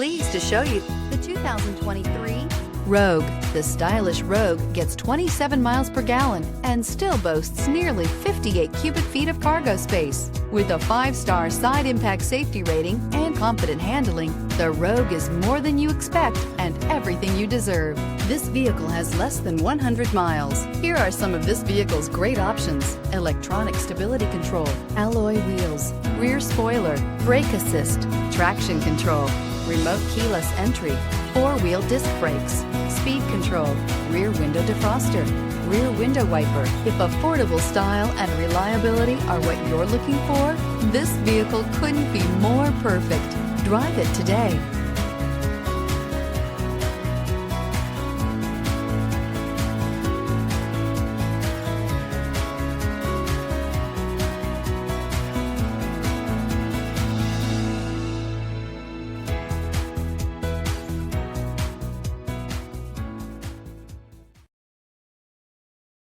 Pleased to show you the 2023 Rogue. The stylish Rogue gets 27 miles per gallon and still boasts nearly 58 cubic feet of cargo space. With a 5-star side impact safety rating and confident handling, the Rogue is more than you expect and everything you deserve. This vehicle has less than 100 miles. Here are some of this vehicle's great options: electronic stability control, alloy wheels, rear spoiler, brake assist, traction control, remote keyless entry, 4-wheel disc brakes, speed control, rear window defroster, rear window wiper. If affordable style and reliability are what you're looking for, this vehicle couldn't be more perfect. Drive it today.